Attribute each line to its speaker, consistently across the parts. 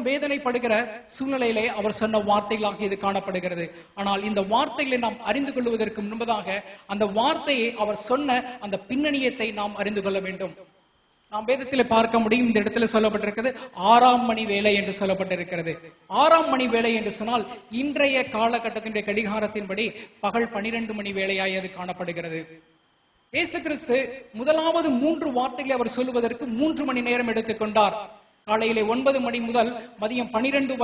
Speaker 1: வேதனைப்படுகிற சூழ்நிலையிலே அவர் சொன்ன வார்த்தைகளாக இது காணப்படுகிறது. ஆனால் இந்த வார்த்தைகளை நாம் அறிந்து கொள்வதற்கு முன்பதாக அந்த வார்த்தையை அவர் சொன்ன அந்த பின்னணியத்தை நாம் அறிந்து கொள்ள வேண்டும். நாம் வேதத்தில் பார்க்க முடியும், இந்த இடத்துல சொல்லப்பட்டிருக்கிறது 6ஆம் மணி வேலை என்று சொல்லப்பட்டிருக்கிறது. 6ஆம் மணி வேலை என்று சொன்னால் இன்றைய காலகட்டத்தினுடைய கடிகாரத்தின்படி பகல் 12 மணி வேலையாய் அது காணப்படுகிறது. இயேசு கிறிஸ்து முதலாவது 3 வார்த்தைகளை அவர் சொல்லுவதற்கு 3 மணி நேரம் எடுத்துக்கொண்டார். காலையிலே 9 மணி முதல் மதியம் 12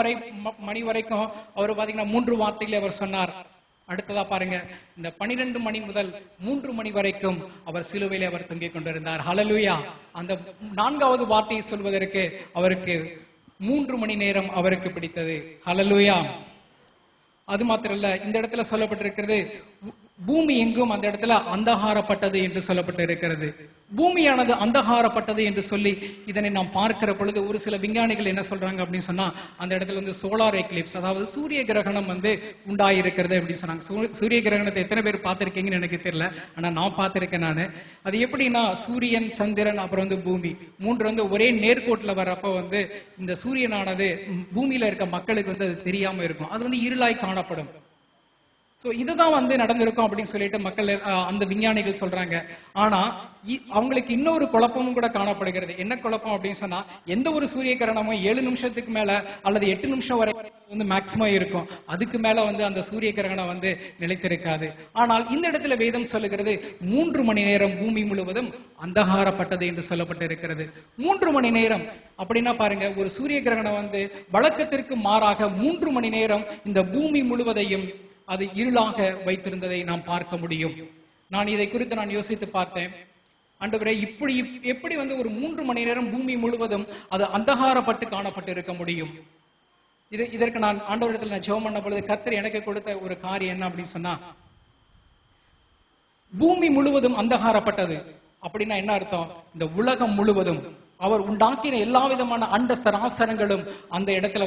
Speaker 1: மணி வரைக்கும் அவர் பாத்தீங்கன்னா 3 வார்த்தைகளை அவர் சொன்னார். அடுத்ததா பாருங்க, இந்த 12 மணி முதல் 3 மணி வரைக்கும் அவர் சிலுவையிலே அவர் தொங்கிக் கொண்டிருந்தார். ஹல்லேலூயா. அந்த 4வது வார்த்தையை சொல்வதற்கு அவருக்கு 3 மணி நேரம் அவருக்கு பிடித்தது. ஹல்லேலூயா. அது மாத்திரல்ல, இந்த இடத்துல சொல்லப்பட்டிருக்கிறது பூமி எங்கும் அந்த இடத்துல அந்தகாரப்பட்டது என்று சொல்லப்பட்டிருக்கிறது. பூமியானது அந்தகாரப்பட்டது என்று சொல்லி இதனை நாம் பார்க்கிற பொழுது ஒரு சில விஞ்ஞானிகள் என்ன சொல்றாங்க அப்படின்னு சொன்னா, அந்த இடத்துல சோலார் எக்லிப்ஸ், அதாவது சூரிய கிரகணம் உண்டாயிருக்கிறது அப்படின்னு சொன்னாங்க. சூரிய கிரகணத்தை எத்தனை பேர் பார்த்திருக்கீங்கன்னு எனக்கு தெரியல, ஆனா நான் பார்த்திருக்கேன். நான் அது எப்படின்னா, சூரியன், சந்திரன், அப்புறம் பூமி 3 ஒரே நேர்கோட்டுல வர்றப்ப இந்த சூரியனானது பூமியில இருக்க மக்களுக்கு அது தெரியாம இருக்கும். அது இருளாய் காணப்படும். சோ இதுதான் நடந்திருக்கும் அப்படின்னு சொல்லிட்டு மக்கள் அந்த விஞ்ஞானிகள் சொல்றாங்க. ஆனா அவங்களுக்கு இன்னொரு குழப்பமும் கூட காணப்படுகிறது. என்ன குழப்பம் அப்படின்னு சொன்னா, எந்த ஒரு சூரிய கிரகணமும் 7 நிமிஷத்துக்கு மேல அல்லது 8 நிமிஷம் வரை மேக்சிமம் இருக்கும். அதுக்கு மேல அந்த சூரிய கிரகணம் நிலைத்திருக்காது. ஆனால் இந்த இடத்துல வேதம் சொல்லுகிறது 3 மணி நேரம் பூமி முழுவதும் அந்தகாரப்பட்டது என்று சொல்லப்பட்டிருக்கிறது. 3 மணி நேரம் அப்படின்னா பாருங்க, ஒரு சூரிய கிரகணம் வழக்கத்திற்கு மாறாக 3 மணி நேரம் இந்த பூமி முழுவதையும் அது இருளாக வைத்திருந்ததை நாம் பார்க்க முடியும். நான் இதை குறித்து நான் யோசித்து பார்த்தேன். ஆண்டவரே, இப்படி எப்படி ஒரு 3 மணி நேரம் பூமி முழுவதும் அது அந்தகாரப்பட்டு காணப்பட்டு இருக்க முடியும்? இதற்கு நான் ஆண்டவரிடத்தில் நான் ஜெபம் பண்ண பொழுது கர்த்தர் எனக்கு கொடுத்த ஒரு காரியம் என்ன அப்படின்னு சொன்னா, பூமி முழுவதும் அந்தகாரப்பட்டது அப்படின்னா என்ன அர்த்தம்? இந்த உலகம் முழுவதும் அவர் உண்டாக்கின எல்லா விதமான அண்ட சராசரங்களும் அந்த இடத்துல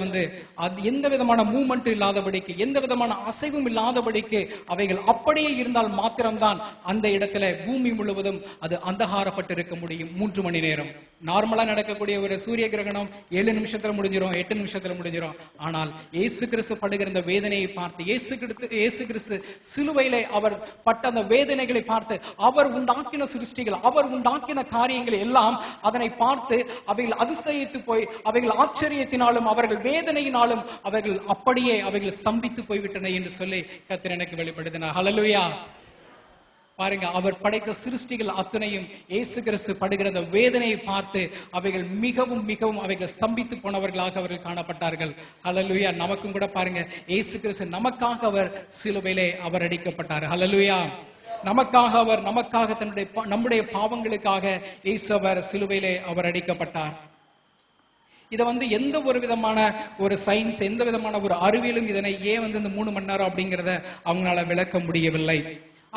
Speaker 1: அது எந்த விதமான மூவ்மெண்ட் இல்லாதபடிக்கு, எந்த விதமான அசைவும் இல்லாதபடிக்கு அவைகள் அப்படியே இருந்தால் மாத்திரம்தான் அந்த இடத்துல பூமி முழுவதும் அது அந்தகாரப்பட்டு இருக்க முடியும். 3 மணி நேரம் நார்மலா நடக்கக்கூடிய ஒரு சூரிய கிரகணம் 7 நிமிஷத்துல முடிஞ்சிடும், 8 நிமிஷத்துல முடிஞ்சிடும். ஆனால் இயேசு கிறிஸ்து படுகிற அந்த வேதனையை பார்த்து, இயேசு கிறிஸ்து சிலுவையிலே அவர் பட்ட அந்த வேதனைகளை பார்த்து, அவர் உண்டாக்கின சிருஷ்டிகள், அவர் உண்டாக்கின காரியங்கள் எல்லாம் அதனை பார்த்து அவைகள் அதிசயித்து போய், அவைகள் ஆச்சரியத்தினாலும் அவர்கள் வேதனையினாலும் அவைகள் ஸ்தம்பித்து போய்விட்டன என்று சொல்லி கர்த்தர் எனக்கு வெளிப்படுத்தினார். ஹல்லேலூயா. பாருங்க, அவர் படைத்த சிருஷ்டிகள் அத்தனையும் இயேசு கிறிஸ்து படுகிற வேதனையை பார்த்து அவைகள் மிகவும் மிகவும் அவைகள் ஸ்தம்பித்து போனவர்களாக அவர்கள் காணப்பட்டார்கள். ஹல்லேலூயா. நமக்கும் கூட பாருங்க, இயேசு கிறிஸ்து நமக்காக அவர் சிலுவையிலே அவர் அடிக்கப்பட்டார். ஹல்லேலூயா. நமக்காக நம்முடைய பாவங்களுக்காக இயேசு அவர் சிலுவையிலே அவர் அடிக்கப்பட்டார். இதை எந்த ஒரு விதமான ஒரு சயின்ஸ், எந்த விதமான ஒரு அறிவியலும் இதனை ஏன் இந்த 3 மணி நேரம் அப்படிங்கிறத அவங்களால விளக்க முடியவில்லை.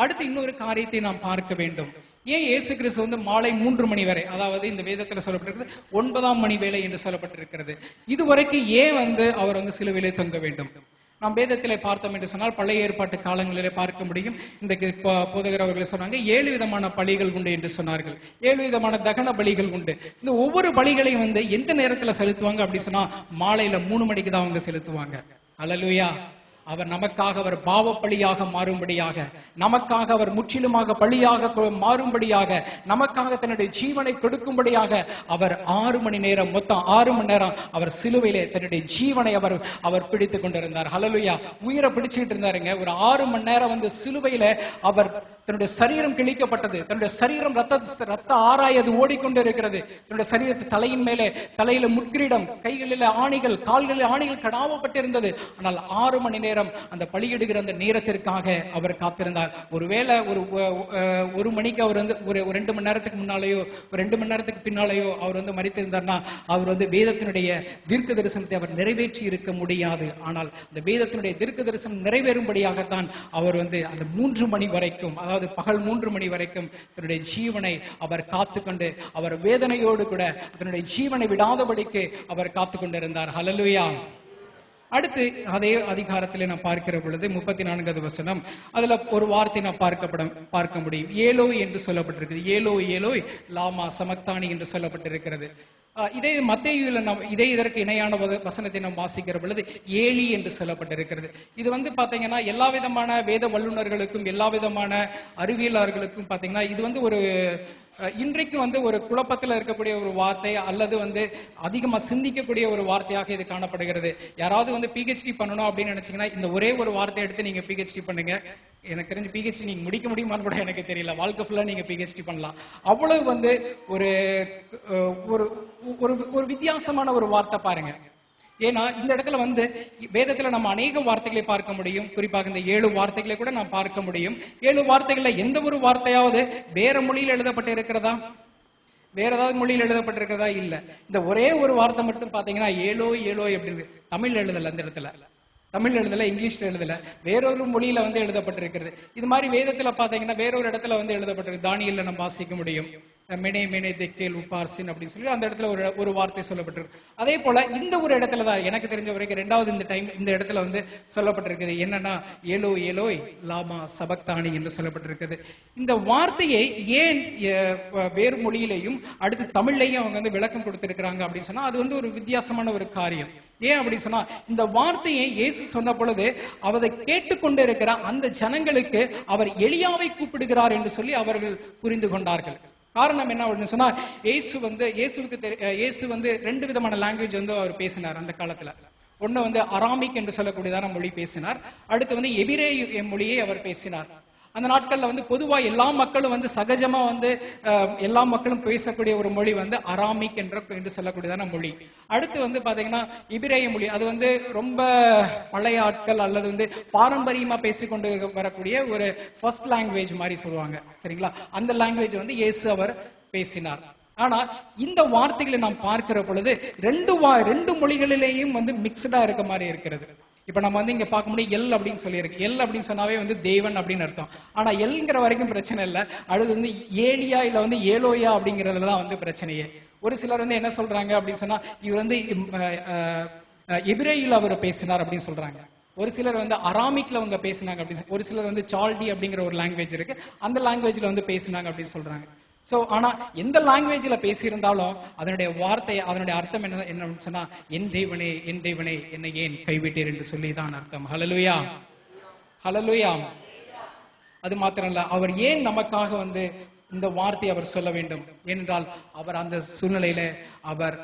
Speaker 1: அடுத்து இன்னொரு காரியத்தை நாம் பார்க்க வேண்டும். ஏன் இயேசு கிறிஸ்து மாலை 3 மணி வரை, அதாவது இந்த வேதத்தில் சொல்லப்பட்டிருக்கிறது 9ஆம் மணி வேலை என்று சொல்லப்பட்டிருக்கிறது, இதுவரைக்கும் ஏன் அவர் சிலுவையிலே தொங்க வேண்டும்? நாம் வேதத்திலே பார்த்தோம் என்று சொன்னால் பழைய ஏற்பாட்டு காலங்களிலே பார்க்க முடியும். இன்றைக்கு போதகர் அவர்கள் சொன்னாங்க 7 விதமான பலிகள் உண்டு என்று சொன்னார்கள். 7 விதமான தகன பலிகள் உண்டு. இந்த ஒவ்வொரு பலிகளையும் எந்த நேரத்துல செலுத்துவாங்க அப்படின்னு சொன்னா, மாலையில 3 மணிக்கு தான் அவங்க செலுத்துவாங்க. அல்லேலூயா. அவர் நமக்காக அவர் பாவ பலியாக மாறும்படியாக, நமக்காக அவர் முற்றிலுமாக பலியாக மாறும்படியாக, நமக்காக தன்னுடைய ஜீவனை கொடுக்கும்படியாக அவர் 6 மணி நேரம், மொத்தம் 6 மணி நேரம் அவர் சிலுவையிலே தன்னுடைய ஜீவனை அவர் பிடித்துக் கொண்டிருந்தார். ஹல்லேலூயா. உயிரை பிடிச்சுட்டு இருந்தாருங்க. ஒரு 6 மணி நேரம் சிலுவையில அவர் தன்னுடைய சரீரம் கிழிக்கப்பட்டது, தன்னுடைய சரீரம் ரத்த ஆராய் அது ஓடிக்கொண்டு இருக்கிறது. தன்னுடைய சரீரத்து தலையில முட்கிரீடம், கைகளில் ஆணிகள், கால்களில் ஆணிகள் கடாவப்பட்டிருந்தது. ஆனால் 6 மணி நேரம் அந்த பலியிடுகிற அந்த நேரத்திற்காக அவர் காத்திருந்தார். ஒருவேளை ஒரு மணிக்கு அவர் ஒரு 2 மணி நேரத்துக்கு முன்னாலேயோ 2 மணி நேரத்துக்கு பின்னாலேயோ அவர் மரித்திருந்தார்னா அவர் வேதத்தினுடைய தீர்க்க தரிசனத்தை அவர் நிறைவேற்றி இருக்க முடியாது. ஆனால் அந்த வேதத்தினுடைய தீர்க்க தரிசனம் நிறைவேறும்படியாகத்தான் அவர் அந்த 3 மணி வரைக்கும், அதாவது பகல் 3 மணி வரைக்கும் தன்னுடைய ஜீவனை அவர் காத்துக்கொண்டு, அவர் வேதனையோடு கூட தன்னுடைய ஜீவனை விடாதபடிக்கு அவர் காத்துக்கொண்டிருந்தார். ஹல்லேலூயா. அடுத்து அதே அதிகாரத்திலே நாம் பார்க்கிற பொழுது 34வது வசனம், அதுல ஒரு வார்த்தை நாம் பார்க்க முடியும். ஏலோய் என்று சொல்லப்பட்டிருக்கிறது. ஏலோய் ஏலோய் லாமா சமக்தானி என்று சொல்லப்பட்டிருக்கிறது. இதே மத்தேயுல இதே இதற்கு இணையான வசனத்தை நாம் வாசிக்கிற பொழுது ஏலி என்று சொல்லப்பட்டிருக்கிறது. இது வந்து பாத்தீங்கன்னா எல்லா விதமான வேத வல்லுநர்களுக்கும் எல்லா விதமான அறிவியலாளர்களுக்கும் பாத்தீங்கன்னா இது வந்து ஒரு இன்றைக்கு வந்து ஒரு குழப்பத்தில் இருக்கக்கூடிய ஒரு வார்த்தை அல்லது வந்து அதிகமா சிந்திக்கக்கூடிய ஒரு வார்த்தையாக இது காணப்படுகிறது. யாராவது வந்து பிஹெச்டி பண்ணணும் அப்படின்னு நினைச்சீங்கன்னா இந்த ஒரே ஒரு வார்த்தை எடுத்து நீங்க பிஹெச்டி பண்ணுங்க. எனக்கு தெரிஞ்சு பிஹெச்டி நீங்க முடிக்க முடியுமான்னு கூட எனக்கு தெரியல. வாழ்க்கை ஃபுல்லா நீங்க பிஹெச்டி பண்ணலாம். அவ்வளவு வந்து ஒரு ஒரு வித்தியாசமான ஒரு வார்த்தை பாருங்க. ஏன்னா இந்த இடத்துல வந்து வேதத்துல நம்ம அநேக வார்த்தைகளை பார்க்க முடியும். குறிப்பாக இந்த 7 வார்த்தைகளை கூட நாம் பார்க்க முடியும். 7 வார்த்தைகள்ல எந்த ஒரு வார்த்தையாவது வேற மொழியில் எழுதப்பட்டு இருக்கிறதா? வேற ஏதாவது மொழியில் எழுதப்பட்டிருக்கிறதா? இல்ல. இந்த ஒரே ஒரு வார்த்தை மட்டும் பாத்தீங்கன்னா ஏலோ ஏலோ அப்படின்னு தமிழ் எழுதல. அந்த இடத்துல தமிழ் எழுதல, இங்கிலீஷ்ல எழுதல, வேறொரு மொழியில வந்து எழுதப்பட்டிருக்கிறது. இது மாதிரி வேதத்துல பாத்தீங்கன்னா வேறொரு இடத்துல வந்து எழுதப்பட்டிருக்கு. தானியேல்ல நம்ம வாசிக்க முடியும். மெனே மெனே தெக்கேல் உப்பார்சின் அப்படின்னு சொல்லி அந்த இடத்துல ஒரு வார்த்தை சொல்லப்பட்டிருக்கு. அதே போல இந்த ஒரு இடத்துல தான் எனக்கு தெரிஞ்ச வரைக்கும் ரெண்டாவது இந்த இடத்துல வந்து சொல்லப்பட்டிருக்குது. என்னன்னா ஏலோ ஏலோய் லாமா சபக்தானி என்று சொல்லப்பட்டிருக்குது. இந்த வார்த்தையை ஏன் வேறு மொழியிலையும் அடுத்து தமிழ்லையும் அவங்க வந்து விளக்கம் கொடுத்திருக்கிறாங்க அப்படின்னு சொன்னா அது வந்து ஒரு வித்தியாசமான ஒரு காரியம். ஏன் அப்படின்னு சொன்னா இந்த வார்த்தையை இயேசு சொன்ன பொழுது அவரை கேட்டுக்கொண்டு இருக்கிற அந்த ஜனங்களுக்கு அவர் எலியாவை கூப்பிடுகிறார் என்று சொல்லி அவர்கள் புரிந்து கொண்டார்கள். காரணம் என்ன அப்படின்னு சொன்னா இயேசு வந்து 2 விதமான லாங்குவேஜ் வந்து அவர் பேசினார் அந்த காலத்துல. ஒண்ணு வந்து அராமிக் என்று சொல்லக்கூடியதான மொழி பேசினார். அடுத்து வந்து எபிரேய மொழியை அவர் பேசினார். அந்த நாட்கள்ல வந்து பொதுவா எல்லா மக்களும் வந்து சகஜமா வந்து எல்லா மக்களும் பேசக்கூடிய ஒரு மொழி வந்து அராமிக் என்று சொல்லக்கூடியதான மொழி. அடுத்து வந்து பாத்தீங்கன்னா எபிரேய மொழி. அது வந்து ரொம்ப பழைய ஆட்கள் அல்லது வந்து பாரம்பரியமா பேசிக்கொண்டு வரக்கூடிய ஒரு ஃபர்ஸ்ட் லாங்குவேஜ் மாதிரி சொல்லுவாங்க. சரிங்களா? அந்த லாங்குவேஜ் வந்து இயேசு அவர் பேசினார். ஆனா இந்த வார்த்தைகளை நாம் பார்க்கிற பொழுது ரெண்டு மொழிகளிலேயும் வந்து மிக்சடா இருக்க மாதிரி இருக்கிறது. இப்ப நம்ம வந்து இங்க பார்க்க முடியும் எல் அப்படின்னு சொல்லியிருக்கு. எல் அப்படின்னு சொன்னாவே வந்து தேவன் அப்படின்னு அர்த்தம். ஆனா எல்ங்கிற வரைக்கும் பிரச்சனை இல்லை. அடுத்து வந்து ஏலியா இல்ல வந்து ஏலோயா அப்படிங்கறதுலதான் வந்து பிரச்சனையே. ஒரு சிலர் வந்து என்ன சொல்றாங்க அப்படின்னு சொன்னா இவர் வந்து எபிரேயில அவர் பேசினார் அப்படின்னு சொல்றாங்க. ஒரு சிலர் வந்து அராமிக்ல அவங்க பேசினாங்க அப்படின்னு, ஒரு சிலர் வந்து சால்டி அப்படிங்கிற ஒரு லாங்குவேஜ் இருக்கு, அந்த லாங்குவேஜ்ல வந்து பேசினாங்க அப்படின்னு சொல்றாங்க. சோ ஆனா எந்த லாங்குவேஜ்ல பேசியிருந்தாலும் அதனுடைய வார்த்தை அதனுடைய அர்த்தம் என்னன்னு சொன்னா என் தேவனே என்னை ஏன் கைவிட்டீர் என்று சொல்லிதான் அர்த்தம். ஹல்லேலூயா, ஹல்லேலூயா. அது மாத்திரம் இல்ல, அவர் ஏன் நமக்காக வந்து இந்த வார்த்தை அவர் சொல்ல வேண்டும் என்றால் அவர் அந்த சூழ்நிலையில அவர்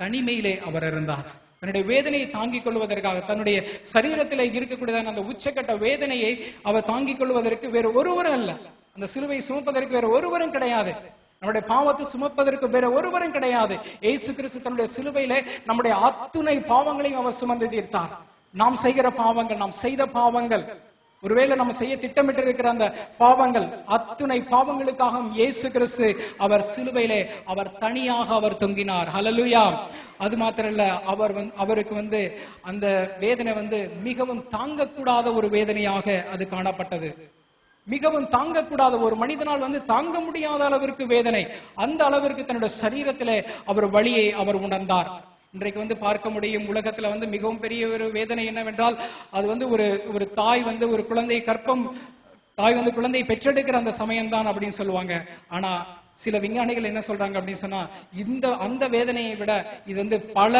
Speaker 1: தனிமையிலே அவர் இருந்தார். தன்னுடைய வேதனையை தாங்கிக் கொள்வதற்காக தன்னுடைய சரீரத்திலே இருக்கக்கூடியதான அந்த உச்சக்கட்ட வேதனையை அவர் தாங்கிக் கொள்வதற்கு வேற ஒருவரும் அல்ல. அந்த சிலுவை சுமப்பதற்கு வேற ஒருவரும் கிடையாது. நம்முடைய பாவத்தை சுமப்பதற்கு வேற ஒருவரும் கிடையாது. இயேசு கிறிஸ்து தன்னுடைய சிலுவையிலே நம்முடைய அத்துணை பாவங்களையும் அவர் சுமந்து தீர்த்தார். நாம் செய்கிற பாவங்கள், நாம் செய்த பாவங்கள், ஒருவேளை நம்ம செய்ய திட்டமிட்டு இருக்கிற அந்த பாவங்கள், அத்துணை பாவங்களுக்காக இயேசு கிறிஸ்து அவர் சிலுவையிலே அவர் தனியாக அவர் தொங்கினார். ஹல்லேலூயா. அது மாத்திரம் இல்ல, அவருக்கு வந்து அந்த வேதனை வந்து மிகவும் தாங்கக்கூடாத ஒரு வேதனையாக அது காணப்பட்டது. மிகவும் தாங்கக்கூடாத, ஒரு மனிதனால் வந்து தாங்க முடியாத அளவிற்கு வேதனை, அந்த அளவிற்கு தன்னுடைய சரீரத்திலே அவர் வலியை அவர் உணர்ந்தார். இன்றைக்கு வந்து பார்க்க முடியும் உலகத்துல வந்து மிகவும் பெரிய ஒரு வேதனை என்னவென்றால் அது வந்து ஒரு தாய் வந்து ஒரு தாய் வந்து குழந்தையை பெற்றெடுக்கிற அந்த சமயம் தான் அப்படின்னு சொல்லுவாங்க. ஆனா சில விஞ்ஞானிகள் என்ன சொல்றாங்க அப்படின்னு சொன்னா அந்த வேதனையை விட இது வந்து பல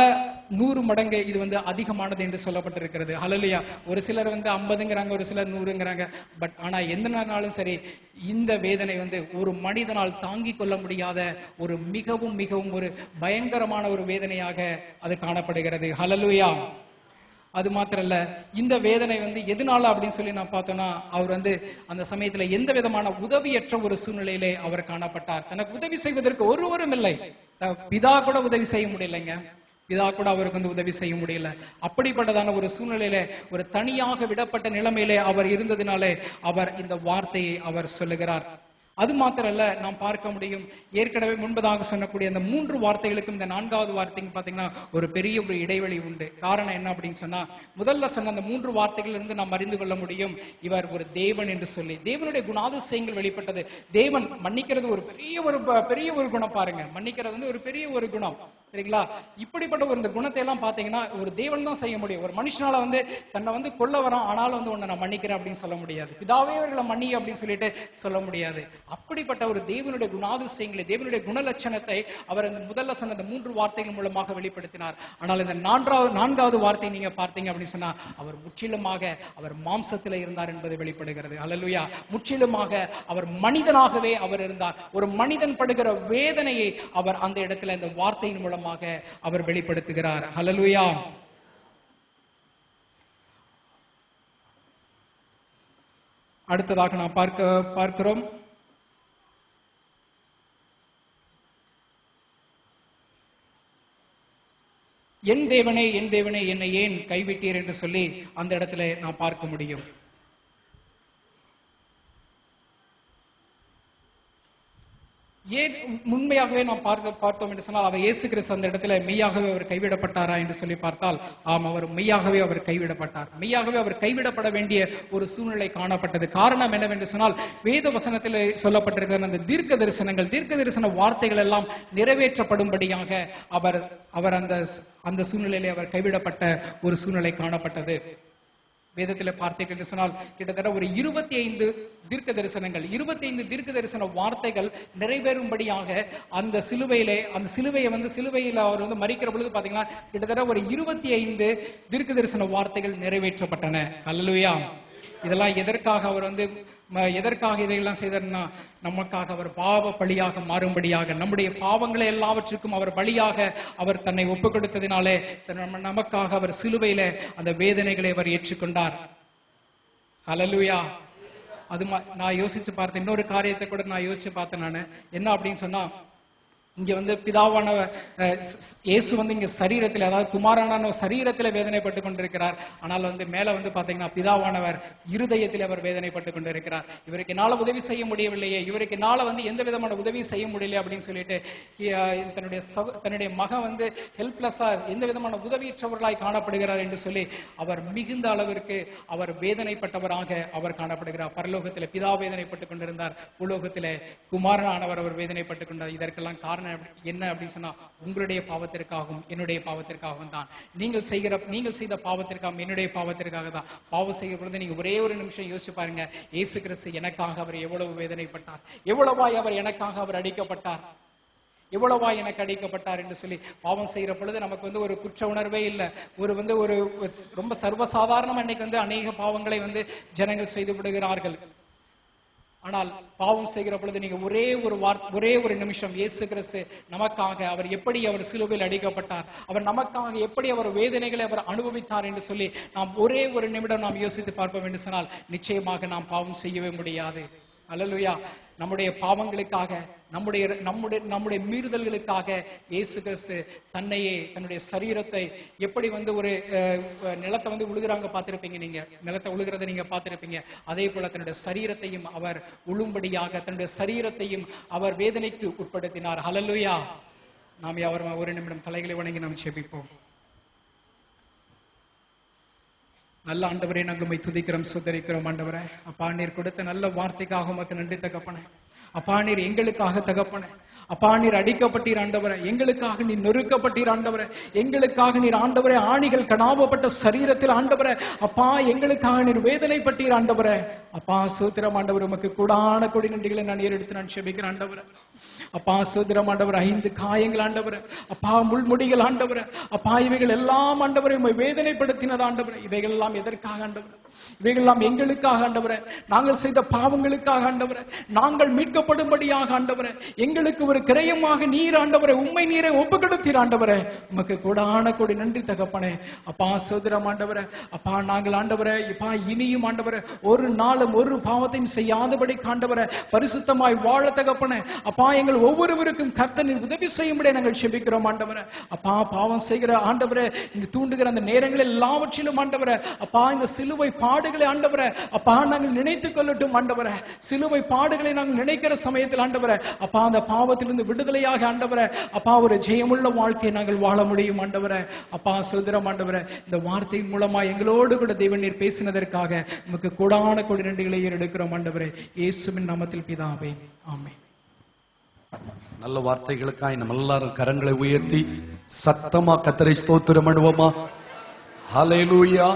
Speaker 1: 100 மடங்கு இது வந்து அதிகமானது என்று சொல்லப்பட்டிருக்கிறது. ஹல்லேலூயா. ஒரு சிலர் வந்து 50ங்கிறாங்க, ஒரு சிலர் 100ங்கிறாங்க. பட் ஆனா எந்த நாளும் சரி இந்த வேதனை வந்து ஒரு மனிதனால் தாங்கிக் கொள்ள முடியாத ஒரு மிகவும் மிகவும் ஒரு பயங்கரமான ஒரு வேதனையாக அது காணப்படுகிறது. ஹல்லேலூயா. அது மாத்திரம் இல்ல, இந்த வேதனை வந்து எதனால அப்படின்னு சொல்லி நான் பார்த்தோம்னா அவர் வந்து அந்த சமயத்துல எந்த விதமான உதவியற்ற ஒரு சூழ்நிலையிலே அவர் காணப்பட்டார். தனக்கு உதவி செய்வதற்கு ஒருவரும் இல்லை. பிதா கூட உதவி செய்ய முடியலைங்க. பிதா கூட அவருக்கு வந்து உதவி செய்ய முடியல. அப்படிப்பட்டதான ஒரு சூழ்நிலையில ஒரு தனியாக விடப்பட்ட நிலைமையிலே அவர் இருந்ததினாலே அவர் இந்த வார்த்தையை அவர் சொல்லுகிறார். அது மாத்திரம் இல்ல, நாம் பார்க்க முடியும் ஏற்கனவே முன்பதாக சொன்னக்கூடிய அந்த 3 வார்த்தைகளுக்கும் இந்த 4வது வார்த்தைக்கு பாத்தீங்கன்னா ஒரு பெரிய ஒரு இடைவெளி உண்டு. காரணம் என்ன அப்படின்னு சொன்னா முதல்ல சொன்ன அந்த 3 வார்த்தைகள் இருந்து நாம் அறிந்து கொள்ள முடியும் இவர் ஒரு தேவன் என்று சொல்லி தேவனுடைய குணாதிசயங்கள் வெளிப்பட்டது. தேவன் மன்னிக்கிறது ஒரு பெரிய ஒரு குணம் பாருங்க. மன்னிக்கிறது வந்து ஒரு பெரிய ஒரு குணம். சரிங்களா? இப்படிப்பட்ட ஒரு இந்த குணத்தை எல்லாம் பாத்தீங்கன்னா ஒரு தேவன் தான் செய்ய முடியும். ஒரு மனுஷனால வந்து தன்னை வந்து கொல்ல வரோம், ஆனாலும் வந்து உன்னை நான் மன்னிக்கிறேன் அப்படின்னு சொல்ல முடியாது. பிதாவே அவர்களை மன்னி அப்படின்னு சொல்லிட்டு சொல்ல முடியாது. அப்படிப்பட்ட ஒரு தேவனுடைய குணாதிசயங்களை, தேவனுடைய குணலட்சணத்தை அவர் இந்த முதல்ல சொன்ன இந்த 3 வார்த்தைகள் மூலமாக வெளிப்படுத்தினார். ஆனால் இந்த 4வது வார்த்தை நீங்க பார்த்தீங்க அப்படின்னு சொன்னா, அவர் முற்றிலுமாக அவர் மாம்சத்தில் இருந்தார் என்பது வெளிப்படுகிறது. அல்லேலூயா. முற்றிலுமாக அவர் மனிதனாகவே அவர் இருந்தார். ஒரு மனிதன் படுகிற வேதனையை அவர் அந்த இடத்துல இந்த வார்த்தையின் மூலமாக அவர் வெளிப்படுத்துகிறார். ஹல்லேலூயா. அடுத்ததாக நாம் பார்க்கிறோம் என் தேவனே என் தேவனே என்னை ஏன் கைவிட்டீர் என்று சொல்லி அந்த இடத்துல நாம் பார்க்க முடியும். ஏன் உண்மையாகவே நாம் பார்த்தோம் என்று சொன்னால், அவர் இயேசு கிறிஸ்து அந்த இடத்துல மெய்யாகவே அவர் கைவிடப்பட்டாரா என்று சொல்லி பார்த்தால், ஆம், அவர் மெய்யாகவே அவர் கைவிடப்பட்டார். மெய்யாகவே அவர் கைவிடப்பட வேண்டிய ஒரு சூழ்நிலை காணப்பட்டது. காரணம் என்னவென்று சொன்னால், வேத வசனத்தில் சொல்லப்பட்டிருக்கிற அந்த தீர்க்க தரிசன வார்த்தைகள் எல்லாம் நிறைவேற்றப்படும்படியாக அவர் அந்த சூழ்நிலையிலே அவர் கைவிடப்பட்ட ஒரு சூழ்நிலை காணப்பட்டது. வேதத்தில் பார்த்தீர்கள் சொன்னால் கிட்டத்தட்ட ஒரு 25 தீர்க்க தரிசன வார்த்தைகள் நிறைவேறும்படியாக அந்த சிலுவையை அவர் வந்து மரிக்கிற பொழுது பாத்தீங்கன்னா கிட்டத்தட்ட ஒரு 25 தீர்க்க தரிசன வார்த்தைகள் நிறைவேற்றப்பட்டன. அல்லேலூயா. இதெல்லாம் எதற்காக அவர் வந்து எதற்காக இதையெல்லாம் செய்தார்னா, நமக்காக அவர் பாவ பலியாக மாறும்படியாக, நம்முடைய பாவங்களை எல்லாவற்றுக்கும் அவர் பலியாக அவர் தன்னை ஒப்புக் கொடுத்ததினாலே நமக்காக அவர் சிலுவையில அந்த வேதனைகளை அவர் ஏற்றுக்கொண்டார். ஹல்லேலூயா. அது நான் யோசிச்சு பார்த்தேன். இன்னொரு காரியத்தை கூட நான் யோசிச்சு பார்த்தேன். நான் என்ன அப்படின்னு சொன்னா, இங்க வந்து பிதாவானவர் இயேசு வந்து இங்க சரீரத்தில், அதாவது குமாரனான சரீரத்தில் வேதனைப்பட்டு கொண்டிருக்கிறார். ஆனால் வந்து மேல வந்து பாத்தீங்கன்னா பிதாவானவர் இருதயத்தில் அவர் வேதனைப்பட்டு கொண்டிருக்கிறார். இவருக்கு என்னால உதவி செய்ய முடியவில்லையே, இவருக்கு என்னால வந்து எந்த விதமான உதவியும் செய்ய முடியல அப்படின்னு சொல்லிட்டு தன்னுடைய மகன் வந்து ஹெல்ப்லெஸ்ஸா, எந்த விதமான உதவியற்றவர்களாய் காணப்படுகிறார் என்று சொல்லி அவர் மிகுந்த அளவிற்கு அவர் வேதனைப்பட்டவராக அவர் காணப்படுகிறார். பரலோகத்தில் பிதா வேதனைப்பட்டுக் கொண்டிருந்தார், பூலோகத்திலே குமாரனானவர் அவர் வேதனைப்பட்டுக் கொண்டார். இதற்கெல்லாம் காரணம் என்ன அப்படின்னு சொன்னா, உங்களுடைய பாவத்திற்காகவும் என்னுடைய பாவத்திற்காகவும் தான். நீங்கள் செய்த பாவத்திற்காகவும் என்னுடைய பாவத்திற்காக தான். பாவம் செய்கிற பொழுது நீங்க ஒரே ஒரு நிமிஷம் யோசிச்சு பாருங்க, இயேசு கிறிஸ்து எனக்காக அவர் எவ்வளவு வேதனைப்பட்டார், எவ்வளவாய் அவர் எனக்காக அவர் அடிக்கப்பட்டார், எவ்வளவா எனக்கு அடிக்கப்பட்டார் என்று சொல்லி. பாவம் செய்யற பொழுது நமக்கு வந்து ஒரு குற்ற உணர்வே இல்லை. ஒரு ரொம்ப சர்வசாதாரணம் இன்னைக்கு வந்து அநேக பாவங்களை வந்து ஜனங்கள் செய்து விடுகிறார்கள். ஆனால் பாவம் செய்கிற பொழுது நீங்க ஒரே ஒரு நிமிஷம், இயேசு கிறிஸ்து நமக்காக அவர் எப்படி அவர் சிலுவையில் அடிக்கப்பட்டார், அவர் நமக்காக எப்படி அவர் வேதனைகளை அவர் அனுபவித்தார் என்று சொல்லி நாம் ஒரே ஒரு நிமிடம் நாம் யோசித்து பார்ப்போம் என்று சொன்னால் நிச்சயமாக நாம் பாவம் செய்யவே முடியாது. அல்லேலூயா. நம்முடைய பாவங்களுக்காக, நம்முடைய மீறுதல்களுக்காக இயேசு கிறிஸ்து தன்னையே, தன்னுடைய சரீரத்தை எப்படி வந்து ஒரு நிலத்தை வந்து உழுகுறாங்க பார்த்திருப்பீங்க, நீங்க நிலத்தை உழுகிறத நீங்க பார்த்திருப்பீங்க. அதே போல தன்னுடைய சரீரத்தையும் அவர் உழும்படியாக, தன்னுடைய சரீரத்தையும் அவர் வேதனைக்கு உட்படுத்தினார். ஹல்லேலூயா. நாம் யாவரும் ஒரு நிமிடம் தலைகளை வணங்கி நாம் ஜெபிப்போம். நல்ல ஆண்டவரே, நாங்கள் உம்மை துதிக்கிறோம், சுதரிக்கிறோம். ஆண்டவரே, அப்பா நீர் கொடுத்த நல்ல வார்த்தைக்காக உமக்கு நன்றி தகப்பனே. அப்பா நீர் எங்களுக்காக தகப்பனே, அப்பா நீர் அடிக்கப்பட்டீர் ஆண்டவரே, எங்களுக்காக நீர் நொறுக்கப்பட்டீர் ஆண்டவரே, எங்களுக்காக நீர் ஆண்டவரே ஆணிகள் கடாவப்பட்ட சரீரத்தில் ஆண்டவரே அப்பா எங்களுக்காக நீர் வேதனைப்பட்டீர் ஆண்டவரே. அப்பா சோத்திரம் ஆண்டவர், உமக்கு கூடான கொடி நன்றிகளை நான் ஏறெடுத்து நான் செபிக்கிறேன் ஆண்டவரே. அப்பா சோத்திரம் ஆண்டவர், 5 காயங்கள் ஆண்டவரே, அப்பா முள்முடிகள் ஆண்டவரே, அப்பா இவைகள் எல்லாம் ஆண்டவரை உம்மை வேதனைப்படுத்தினது ஆண்டவரே. இவைகள் எல்லாம் எதற்காக ஆண்டவரே? இவைகள் எல்லாம் எங்களுக்காக ஆண்டவரே, நாங்கள் செய்த பாவங்களுக்காக ஆண்டவரே, நாங்கள் மீட்கப்படும்படியாக ஆண்டவரே, எங்களுக்கு ஒரு கிரயமாக நீர் ஆண்டவரே உம்மை நீரை ஒப்பு கொடுத்தீர் ஆண்டவரே. உமக்கு கூடான கொடி நன்றி தகப்பனே. அப்பா சோதரம் ஆண்டவரே, அப்பா நாங்கள் ஆண்டவரே அப்பா இனியும் ஆண்டவரே ஒரு நாளும் ஒரு பாவத்தையும் செய்யாதபடி ஆண்டவரே பரிசுத்தமாய் வாழ தகப்பனே. அப்பா எங்கள் ஒவ்வொருவருக்கும் கர்த்தரின் உதவி செய்யும்படி நாங்கள் செபிக்கிறோம் ஆண்டவரே. அப்பா பாவம் செய்கிற ஆண்டவரே, இந்த தூண்டுகிற அந்த நேரங்களில் எல்லாவற்றிலும் ஆண்டவரே அப்பா இந்த சிலுவை பாடுகளை ஆண்டவரே அப்பா நாங்கள் நினைத்துக் கொள்ளட்டும் ஆண்டவரே. சிலுவை பாடுகளை நாங்கள் நினைக்கிற சமயத்தில் ஆண்டவரே அப்பா அந்த பாவத்திலிருந்து விடுதலையாக ஆண்டவரே அப்பா ஒரு ஜெயமுள்ள வாழ்க்கையை நாங்கள் வாழ முடியும் ஆண்டவரே. அப்பா சோதரம் ஆண்டவரே, இந்த வார்த்தையின் மூலமா எங்களோடு கூட தேவன் நீர் பேசினதற்காக நமக்கு கூடான கொடி நன்றிகளை ஏறெடுக்கிறோம் ஆண்டவரே. இயேசுவின் நாமத்தில் பிதாவே, ஆமென்.
Speaker 2: நல்ல வார்த்தைகளுக்காய் நம்ம எல்லாரும் கரங்களை உயர்த்தி சத்தமா கர்த்தரை ஸ்தோத்திரம் பண்ணுவோமா? ஹல்லேலூயா.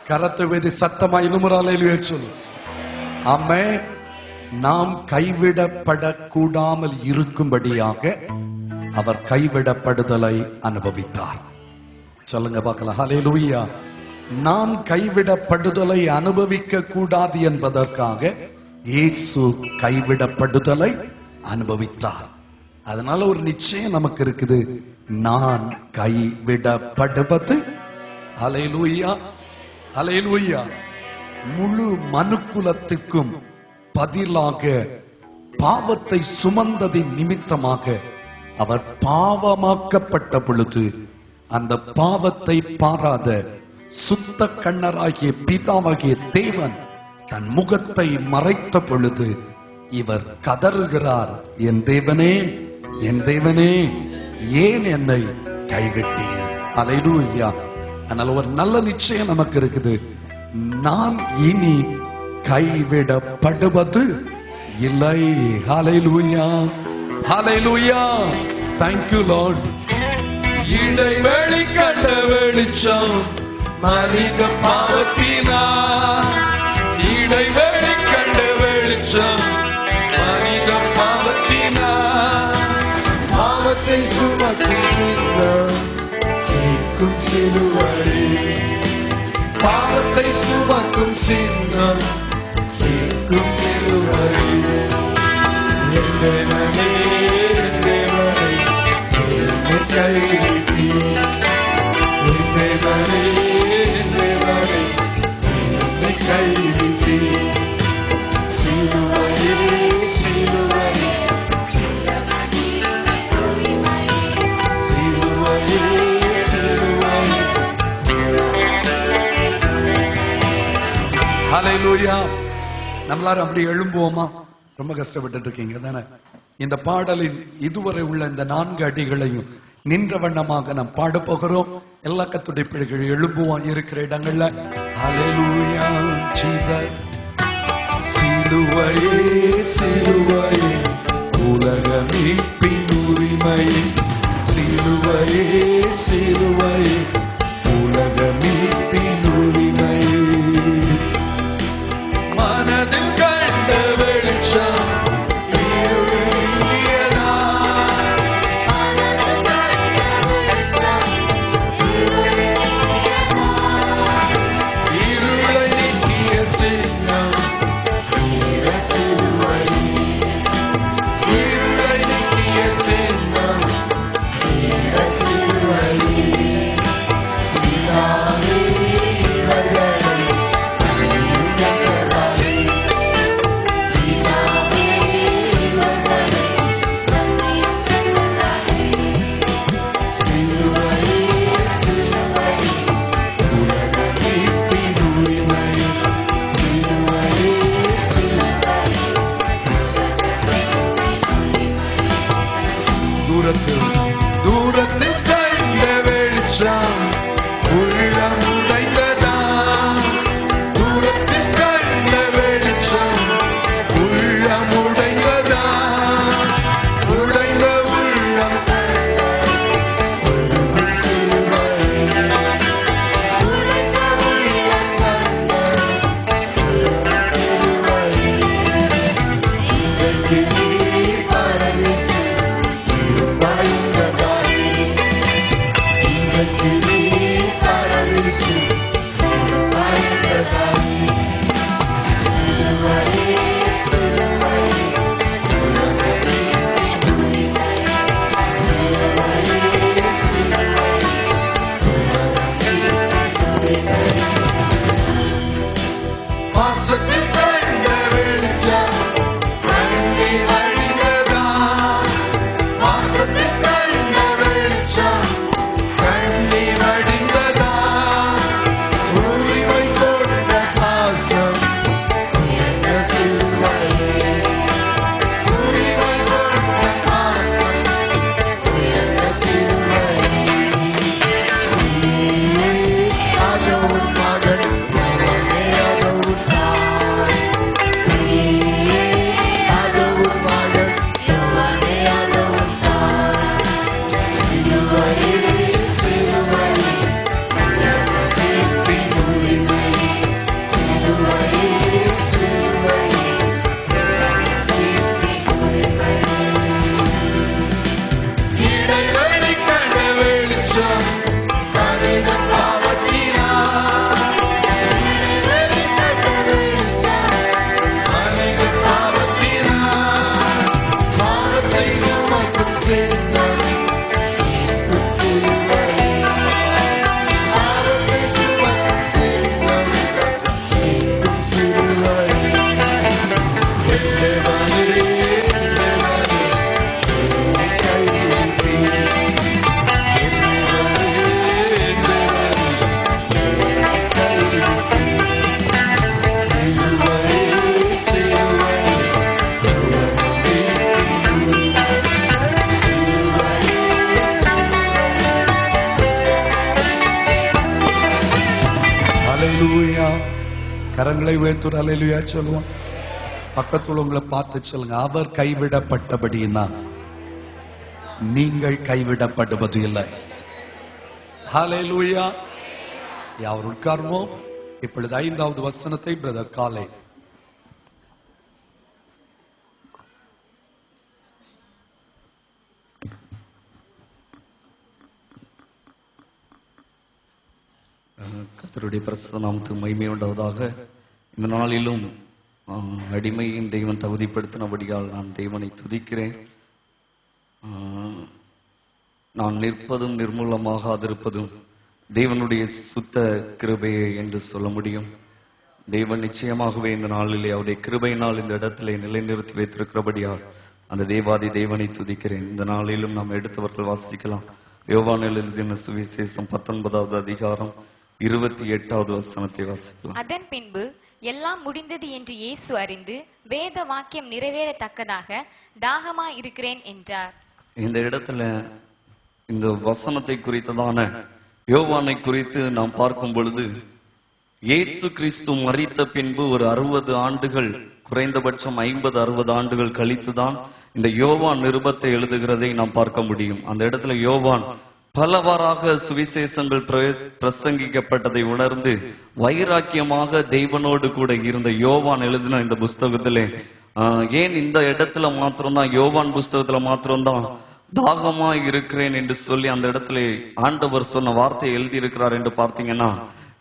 Speaker 2: கரத்தை உயர்த்தி சத்தமா இன்னும் ஒரு ஹல்லேலூயா சொல்லு. ஆமென். நாம் கைவிடப்படக்கூடாமல் இருக்கும்படியாக அவர் கைவிடப்படுதலை அனுபவித்தார். சொல்லுங்க பார்க்கலாம். ஹல்லேலூயா. நாம் கைவிடப்படுதலை அனுபவிக்க கூடாது என்பதற்காக இயேசு கைவிடப்படுதலை அனுபவித்தார். அதனால ஒரு நிச்சயம் நமக்கு இருக்குது, நான் கைவிடப்படுவது ஹல்லேலூயா ஹல்லேலூயா முழு மனுக்குலத்துக்கும் பதிலாக பாவத்தை சுமந்ததின் நிமித்தமாக அவர் பாவமாக்கப்பட்ட பொழுது அந்த பாவத்தை பாராத சுத்த கண்ணராகிய பிதாவாகிய தேவன் தன் முகத்தை மறைத்த பொழுது இவர் கதறுகிறார், என் தேவனே, என் தேவனே, ஏன் என்னை கைவிட்டீர்? ஹல்லேலூயா. அதனால ஒரு நல்ல நிச்சயம் நமக்கு இருக்குது, நான் இனி கைவிடப்படுவது இல்லை. ஹல்லேலூயா ஹல்லேலூயா. Thank you Lord. இடைவெளி கண்ட வெளிச்சம் மனித பாவத்தினால், இடைவெளி கண்ட வெளிச்சம் மனித பாவத்தினால்,
Speaker 3: பாவத்தை சுமக்கும் சிங்கம் கேட்கும் சிலுவை, பாவத்தை சுமக்கும் சிங்கம் கேட்கும் சிலுவை. என் தேவனே, என் தேவனே, என்னை கைவிட்டீர். என் தேவனே, என் தேவனே, என்னை கைவிட்டீர். சிலுவையே, சிலுவையே, சிலுவையே, சிலுவையே.
Speaker 2: ஹல்லேலூயா. நம்மளாரும் அப்படி எழும்புவோமா? ரொம்ப கஷ்டப்பட்டு இருக்கீங்க தானே? இந்த பாடலின் இதுவரை உள்ள இந்த 4 அடிகளையும் நின்ற வண்ணமாக நாம் பாட போகிறோம். எல்லா கர்த்தருடைய பிள்ளைகள் எழும்புவோம் இருக்கிற இடங்கள்ல. ஹல்லேலூயா ஜீசஸ்.
Speaker 3: சிலுவையே, சிலுவையே, உலக மீட்பின் உரிமையே. சிலுவையே, சிலுவையே, உலக மீட்பின் உரிமையே. மனதில் கண்ட வெளிச்சம்
Speaker 2: ஹalleluya. கரங்களை உயர்த்தி ஹalleluya சொல்லுவோம். பக்கத்துல உங்களை பார்த்து சொல்லுங்க, அவர் கைவிடப்பட்டபடினா நீங்கள் கைவிடப்படுவது இல்லை. ஹalleluya. யாவர் உட்கார்வோம். இப்பொழுது 5வது வசனத்தை பிரதர் காலை.
Speaker 4: கர்த்தருடைய பரிசுத்த நாமத்துக்கு மகிமை உண்டாவதாக. இந்த நாளிலும் அடிமையின் தெய்வன் தகுதிப்படுத்தினபடியால் நான் தேவனை துதிக்கிறேன். நான் நிற்பதும் நிர்மூலமாகாதிருப்பதும் தேவனுடைய சுத்த கிருபையே என்று சொல்ல முடியும். தேவன் நிச்சயமாகவே இந்த நாளிலே அவருடைய கிருபையினால் இந்த இடத்திலே நிலைநிறுத்தி வைத்திருக்கிறபடியால் அந்த தேவாதி தேவனை துதிக்கிறேன். இந்த நாளிலும் நாம் எடுத்தவர்கள் வாசிக்கலாம். யோவான் எழுதின சுவிசேஷம் 19வது அதிகாரம் 28வது வசனத்தை வாசிக்கலாம்.
Speaker 5: அதன் பின்பு எல்லாம் முடிந்தது என்று இயேசு அறிந்து வேத வாக்கியம் நிறைவேறத்தக்கதாக தாகமா இருக்கிறேன் என்றார்.
Speaker 4: இந்த இடத்துல இந்த வசனத்தை குறித்ததான யோவானை குறித்து நாம் பார்க்கும் பொழுது, இயேசு கிறிஸ்து மரித்த பின்பு ஒரு 60 ஆண்டுகள், குறைந்தபட்சம் 50-60 ஆண்டுகள் கழித்துதான் இந்த யோவான் நிருபத்தை எழுதுகிறதை நாம் பார்க்க முடியும். அந்த இடத்துல யோவான் பலவாறாக சுவிசேஷங்கள் பிரசங்கிக்கப்பட்டதை உணர்ந்து வைராக்கியமாக தெய்வனோடு கூட இருந்த யோவான் எழுதின இந்த புஸ்தகத்திலே ஏன் இந்த இடத்துல மாத்திரம்தான், யோவான் புஸ்தகத்துல மாத்திரம்தான் தாகமா இருக்கிறேன் என்று சொல்லி அந்த இடத்துல ஆண்டவர் சொன்ன வார்த்தையை எழுதி இருக்கிறார் என்று பார்த்தீங்கன்னா,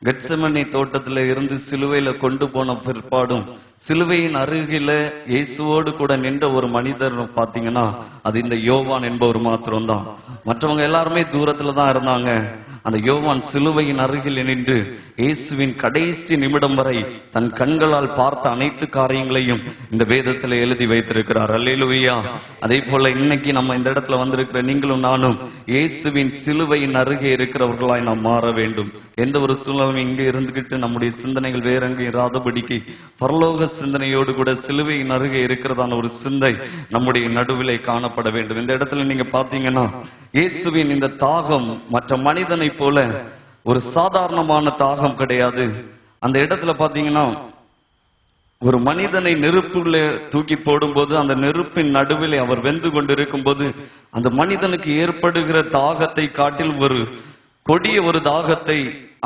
Speaker 4: கெத்செமனே தோட்டத்தில இருந்து சிலுவையில கொண்டு போன பிற்பாடும் சிலுவையின் அருகில இயேசுவோடு கூட நின்ற ஒரு மனிதர் பாத்தீங்கன்னா அது இந்த யோவான் என்பவர் மாத்திரம்தான். மற்றவங்க எல்லாருமே தூரத்துல தான் இருந்தாங்க. அந்த யோவான் சிலுவையின் அருகில் நின்று இயேசுவின் கடைசி நிமிடம் வரை தன் கண்களால் பார்த்த அனைத்து காரியங்களையும் இந்த வேதத்துல எழுதி வைத்திருக்கிறார். அல்லேலூயா. அதே போல இன்னைக்கு நம்ம இந்த இடத்துல வந்திருக்கிற நீங்களும் நானும் இயேசுவின் சிலுவையின் அருகே இருக்கிறவர்களாய் நாம் மாற வேண்டும். எந்த ஒரு சூழ்நிலையும் இங்கே இருந்துகிட்டு நம்முடைய சிந்தனைகள் வேற எங்கே இராதபடிக்கு பரலோக சிந்தனையோடு கூட சிலுவையின் அருகே இருக்கிறதான ஒரு சிந்தை நம்முடைய நடுவிலே காணப்பட வேண்டும். இந்த இடத்துல நீங்க பாத்தீங்கன்னா இயேசுவின் இந்த தாகம் மற்ற மனிதனை போல ஒரு சாதாரணமான தாகம் கிடையாது. அந்த இடத்துல பாத்தீங்கன்னா ஒரு மனிதனை நெருப்புல தூக்கி போடும்போது அந்த நெருப்பின் நடுவிலே அவர் வெந்து கொண்டிருக்கும் போது அந்த மனிதனுக்கு ஏற்படுகிற தாகத்தை காட்டில் ஒரு கொடிய ஒரு தாகத்தை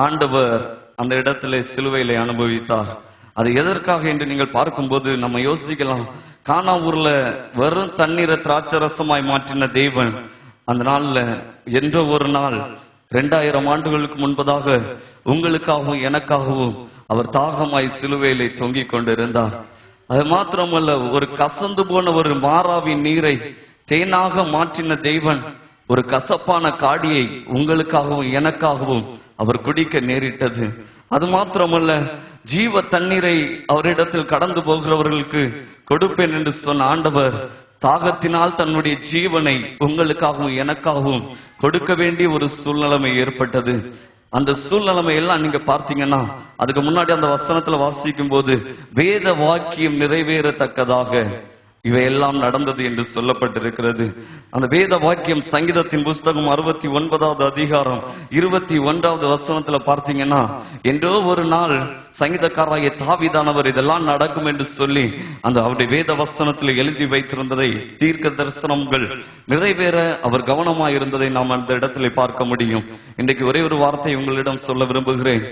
Speaker 4: ஆண்டவர் அந்த இடத்துல சிலுவையிலே அனுபவித்தார். அது எதற்காக என்று நீங்கள் பார்க்கும்போது நம்ம யோசிக்கலாம், கானா ஊர்ல வெறும் தண்ணீரை திராட்சரசமாய் மாற்றின தேவன் அந்த நாள்ல என்ற ஒரு நாள் 2000 ஆண்டுகளுக்கு முன்பதாக உங்களுக்காகவும் எனக்காகவும் அவர் தாகமாய் சிலுவையிலே தொங்கிக் கொண்டிருந்தார். அது மாத்திரமல்ல, ஒரு கசந்து போன ஒரு மாறாவின் நீரை தேனாக மாற்றின தேவன் ஒரு கசப்பான காடியை உங்களுக்காகவும் எனக்காகவும் அவர் குடிக்க நேரிட்டது. அது மாத்திரமல்ல, ஜீவ தண்ணீரை அவரிடத்தில் கடந்து போகிறவர்களுக்கு கொடுப்பேன் என்று சொன்ன ஆண்டவர் தாகத்தினால் தன்னுடைய ஜீவனை உங்களுக்காகவும் எனக்காகவும் கொடுக்க வேண்டிய ஒரு சூழ்நிலைமை ஏற்பட்டது. அந்த சூழ்நிலைமை எல்லாம் நீங்க பார்த்தீங்கன்னா அதுக்கு முன்னாடி அந்த வசனத்துல வாசிக்கும் போது வேத வாக்கியம் நிறைவேறத்தக்கதாக இவையெல்லாம் நடந்தது என்று சொல்லப்பட்டிருக்கிறது. அந்த வேத வாக்கியம் சங்கீதத்தின் புஸ்தகம் 69வது அதிகாரம் 21வது வசனத்துல பார்த்தீங்கன்னா, என்றோ ஒரு நாள் சங்கீதக்காரராகிய தாவீதானவர் இதெல்லாம் நடக்கும் என்று சொல்லி அந்த அவருடைய வேத வசனத்தில் எழுதி வைத்திருந்ததை, தீர்க்க தரிசனங்கள் நிறைவேற அவர் கவனமாய் இருந்ததை நாம் அந்த இடத்துல பார்க்க முடியும். இன்றைக்கு ஒரே ஒரு வார்த்தை உங்களிடம் சொல்ல விரும்புகிறேன்.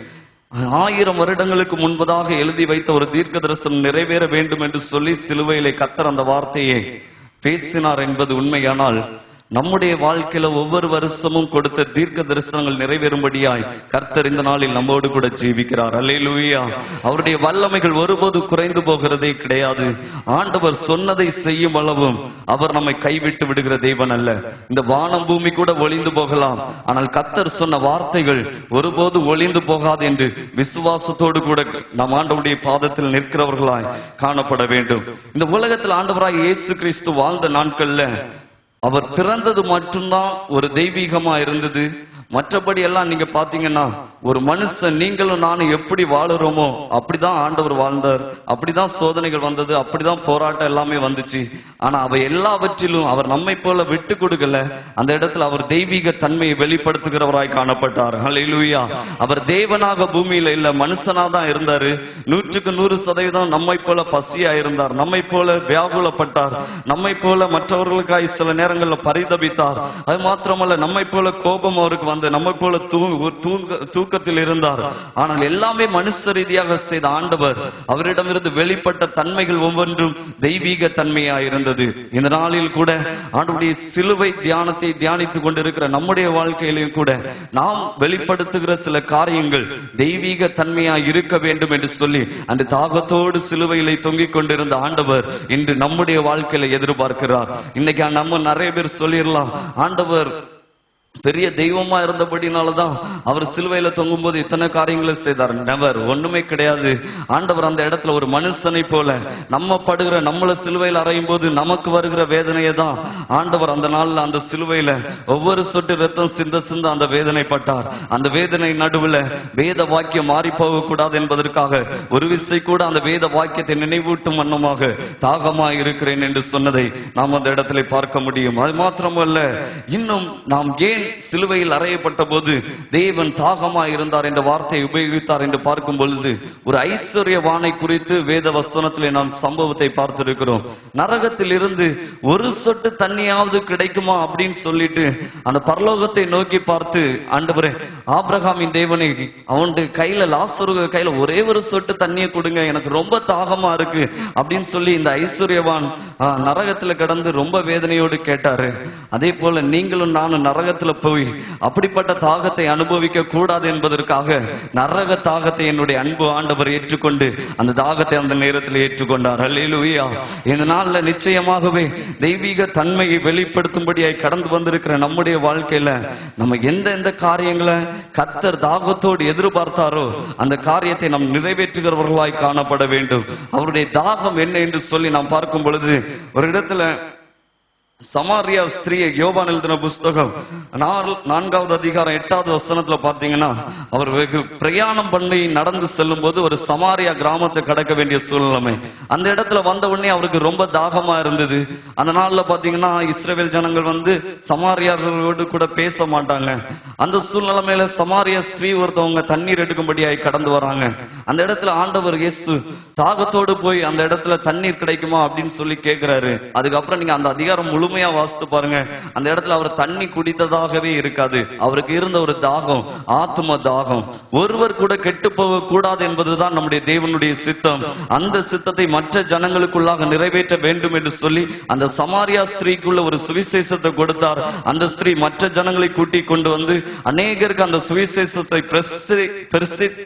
Speaker 4: 1000 வருடங்களுக்கு முன்பதாக எழுதி வைத்த ஒரு தீர்க்க தரிசனம் நிறைவேற வேண்டும் என்று சொல்லி சிலுவையிலே கர்த்தர் அந்த வார்த்தையை பேசினார் என்பது உண்மையானால், நம்முடைய வாழ்க்கையில ஒவ்வொரு வருஷமும் கொடுத்த தீர்க்க தரிசனங்கள் நிறைவேறும்படியாய் கர்த்தர் இந்த நாளில் நம்மோடு கூட ஜீவிக்கிறார். அல்லேலூயா. அவருடைய வல்லமைகள் ஒருபோது குறைந்து போகிறதே கிடையாது. ஆண்டவர் சொன்னதை செய்யும் அளவும் அவர் நம்மை கைவிட்டு விடுகிற தேவன் அல்ல. இந்த வானம் பூமி கூட ஒளிந்து போகலாம், ஆனால் கர்த்தர் சொன்ன வார்த்தைகள் ஒருபோது ஒளிந்து போகாது என்று விசுவாசத்தோடு கூட நாம் ஆண்டவருடைய பாதத்தில் நிற்கிறவர்களாய் காணப்பட வேண்டும். இந்த உலகத்தில் ஆண்டவராய் இயேசு கிறிஸ்து வாழ்ந்த நாட்கள்ல அவர் பிறந்தது மட்டும்தான் ஒரு தெய்வீகமா இருந்தது. மற்றபடி எல்லாம் நீங்க பாத்தீங்கன்னா ஒரு மனுஷன் நீங்களும் நானும் எப்படி வாழுறோமோ அப்படிதான் ஆண்டவர் வாழ்ந்தார், அப்படிதான் சோதனைகள் வந்தது, அப்படிதான் போராட்டம் எல்லாமே வந்துச்சு. ஆனா அவை எல்லாவற்றிலும் அவர் நம்மை போல விட்டு கொடுக்கல. அந்த இடத்துல அவர் தெய்வீக தன்மையை வெளிப்படுத்துகிறவராய் காணப்பட்டார். ஹல்லேலூயா. அவர் தேவனாக பூமியில இல்ல, மனுஷனா தான் இருந்தாரு. 100% நம்மை போல பசியா இருந்தார், நம்மை போல வியாகுலப்பட்டார், நம்மை போல மற்றவர்களுக்காய் சில நேரங்களில் பரிதபித்தார். அது மாத்திரமல்ல, நம்மை போல கோபம் அவருக்கு வந்து நம்மை போல தூக்கத்தில் இருந்தார். ஆனால் எல்லாமே மனுஷ ரீதியாக செய்த ஆண்டவர் அவரிடமிருந்து வெளிப்பட்ட தன்மைகள் ஒவ்வொன்றும் தெய்வீக தன்மையா இருந்தது. இந்த நாளில் கூட ஆண்டவருடைய சிலுவை தியானத்தை தியானித்துக் கொண்டிருக்கிற நம்முடைய வாழ்க்கையிலும் கூட நாம் வெளிப்படுத்துகிற சில காரியங்கள் தெய்வீக தன்மையா இருக்க வேண்டும் என்று சொல்லி அந்த தாகத்தோடு சிலுவையிலே தொங்கிக் கொண்டிருந்த ஆண்டவர் இன்று நம்முடைய வாழ்க்கையில எதிர்பார்க்கிறார். இன்னைக்கு நம்ம நிறைய பேர் சொல்லிடலாம், ஆண்டவர் பெரிய தெய்வமா இருந்தபடினாலதான் அவர் சிலுவையில தொங்கும் போது இத்தனை காரியங்களை செய்தார். நெவர், ஒண்ணுமே கிடையாது. ஆண்டவர் அந்த இடத்துல ஒரு மனுஷனை போல நம்ம படுகிற, நம்மள சிலுவையில் அறையும் போது நமக்கு வருகிற வேதனையை தான் ஆண்டவர் அந்த நாள்ல அந்த சிலுவையில ஒவ்வொரு சொட்டு ரத்தம் சிந்த சிந்த அந்த வேதனைப்பட்டார். அந்த வேதனை நடுவுல வேத வாக்கியம் மாறி போக கூடாது என்பதற்காக ஒரு விசை கூட அந்த வேத வாக்கியத்தை நினைவூட்டும் வண்ணமாக தாகமா இருக்கிறேன் என்று சொன்னதை நாம் அந்த இடத்துல பார்க்க முடியும். அது மாத்திரமல்ல, இன்னும் நாம் ஏன் சிலுவையில் அறையப்பட்ட போது தேவன் தாகமாய் இருந்தார் என்ற வார்த்தையை உபயோகித்தார் என்று பார்க்கும் பொழுது, ஒரு ஐஸ்வர்யவானை குறித்து வேத வசனத்திலே நாம் சம்பவத்தை பார்த்திருக்கிறோம். நரகத்தில் இருந்து ஒரு சொட்டு தண்ணியாவது கிடைக்குமா அப்படின்னு சொல்லிட்டு அந்த பரலோகத்தை நோக்கி பார்த்து, ஆண்டவரே, ஆபிரகாமின் தேவனை, அவனுடைய கையில, லாசரு கையில ஒரே ஒரு சொட்டு தண்ணியை கொடுங்க, எனக்கு ரொம்ப தாகமா இருக்கு அப்படின்னு சொல்லி இந்த ஐஸ்வர்யவான் நரகத்துல கிடந்து ரொம்ப வேதனையோடு கேட்டாரு. அதே போல நீங்களும் நானும் நரகத்துல போய் அப்படிப்பட்ட தாகத்தை அனுபவிக்க கூடாது என்பதற்காக நரக தாகத்தை என்னுடைய அன்பு ஆண்டவர் ஏற்றுக்கொண்டு அந்த தாகத்தை அந்த நேரத்தில் ஏற்றுக்கொண்டார். அல்லேலூயா. இந்த நாள்ல நிச்சயமாகவே தெய்வீக தன்மையை வெளிப்படுத்தும்படியாய் கடந்து வந்திருக்கிற நம்முடைய வாழ்க்கையில நம்ம எந்த காரியங்களை கர்த்தர் தாகத்தோடு எதிர்பார்த்தாரோ அந்த காரியத்தை நாம் நிறைவேற்றுகிறவர்களாய் காணப்பட வேண்டும். அவருடைய தாகம் என்ன என்று சொல்லி நாம் பார்க்கும் பொழுது, ஒரு இடத்துல சமாரியா ஸ்திரீயை யோவான் எழுதின புஸ்தகம் 4வது அதிகாரம் 8வது வசனத்துல பாத்தீங்கன்னா, அவர் பிரயாணம் பண்ணி நடந்து செல்லும் போது ஒரு சமாரியா கிராமத்தை கடக்க வேண்டிய சூழ்நிலை. அந்த இடத்துல வந்த உடனே அவருக்கு ரொம்ப தாகமா இருந்தது. அந்த நாள்ல பாத்தீங்கன்னா இஸ்ரவேல் ஜனங்கள் வந்து சமாரியாரோடு கூட பேச மாட்டாங்க. அந்த சூழ்நிலைமையில சமாரியா ஸ்திரீ ஒருத்தவங்க தண்ணீர் எடுக்கும்படியாய் கடந்து வராங்க. அந்த இடத்துல ஆண்டவர் இயேசு தாகத்தோடு போய் அந்த இடத்துல தண்ணீர் கிடைக்குமா அப்படின்னு சொல்லி கேட்கிறாரு. அதுக்கப்புறம் நீங்க அந்த அதிகாரம் முழுமையா வாசித்து பாருங்க. அந்த இடத்துல அவர் தண்ணி குடித்ததாகவே இருக்காது. அவருக்கு இருந்த ஒரு தாகம், ஆத்ம தாகம். ஒருவர் கூட கெட்டு போக கூடாது என்பதுதான் நம்முடைய தேவனுடைய சித்தம். அந்த சித்தத்தை மற்ற ஜனங்களுக்குள்ளாக நிறைவேற்ற வேண்டும் என்று சொல்லி அந்த சமாரியா ஸ்திரீக்குள்ள ஒரு சுவிசேஷத்தை கொடுத்தார். அந்த ஸ்திரீ மற்ற ஜனங்களை கூட்டி கொண்டு வந்து அநேகருக்கு அந்த சுவிசேஷத்தை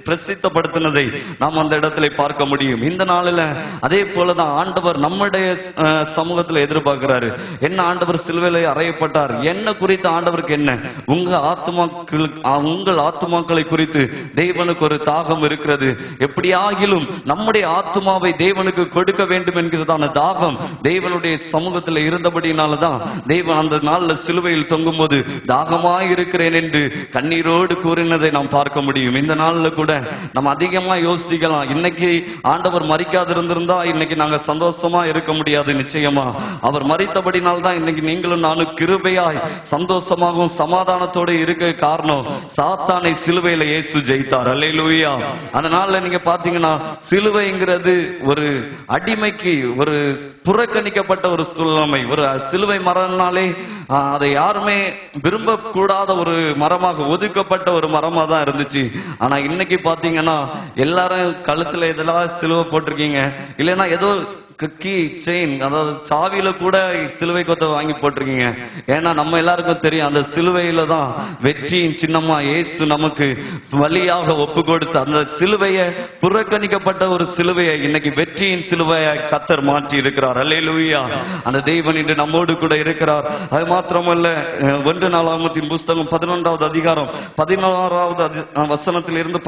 Speaker 4: பிரசித்தப்படுத்தினதை நாம் அந்த இடத்துல பார்க்க முடியும். இந்த நாளில் அதே போலதான் ஆண்டவர் நம்முடைய சமூகத்தில் எதிர்பார்க்கிறாரு. என்ன, ஆண்டவர் சிலுவையிலே அறையப்பட்டார், என்ன குறித்து ஆண்டவருக்கு என்ன? உங்கள் ஆத்துமாக்களை குறித்து தேவனுக்கு ஒரு தாகம் இருக்கிறது. எப்படியாகிலும் நம்முடைய ஆத்துமாவை தேவனுக்கு கொடுக்க வேண்டும் என்கிறதான தாகம் தேவனுடைய சமூகத்தில் இருந்தபடினாலதான் தேவன் அந்த நாள்ல சிலுவையில் தொங்கும் போது தாகமாய் இருக்கிறேன் என்று கண்ணீரோடு கூறினதை நாம் பார்க்க முடியும். இந்த நாள்ல கூட நம்ம அதிகமா யோசிக்கலாம், இன்னைக்கு ஆண்டவர் மரிக்காதிருந்திருந்தா இன்னைக்கு நாங்க சந்தோஷமா இருக்க முடியாது. நிச்சயமா அவர் மரித்தபடினால்தான் இன்னைக்கு நீங்களும் நானும் கிருபையாய் சந்தோஷமாகவும் சமாதானத்தோடு இருக்க காரணம், சாத்தானை சிலுவையில இயேசு ஜெயித்தார். அல்லேலூயா. அதனால நீங்க பாத்தீங்கன்னா சிலுவைங்கிறது ஒரு அடிமைக்கு ஒரு புறக்கணிக்கப்பட்ட ஒரு சூழ்நிலை. ஒரு சிலுவை மரம்னாலே அதை யாருமே விரும்ப கூடாத ஒரு மரமாக, ஒதுக்கப்பட்ட ஒரு மரமா தான் இருந்துச்சு. ஆனா இன்னைக்கு பாத்தீங்கன்னா எல்லாரும் கழுத்துல இதெல்லாம் சிலுவை போட்டிருக்கீங்க, இல்லைன்னா ஏதோ கி செயின், அதாவது சாவியில கூட சிலுவை கொத்த வாங்கி போட்டிருக்கீங்க. ஏன்னா நம்ம எல்லாருக்கும் தெரியும், அந்த சிலுவையில தான் வெற்றியின் சின்னமா இயேசு நமக்கு வழியாக ஒப்பு கொடுத்து அந்த சிலுவையை, புறக்கணிக்கப்பட்ட ஒரு சிலுவையை இன்னைக்கு வெற்றியின் சிலுவையை கர்த்தர் மாற்றி இருக்கிறார். அல்லேலூயா. அந்த தேவன் இன்று நம்மோடு கூட இருக்கிறார். அது மாத்திரமல்ல, 1 நாளாகமத்தின் புஸ்தகம் 11வது அதிகாரம் 16வது வசனத்தில் இருந்து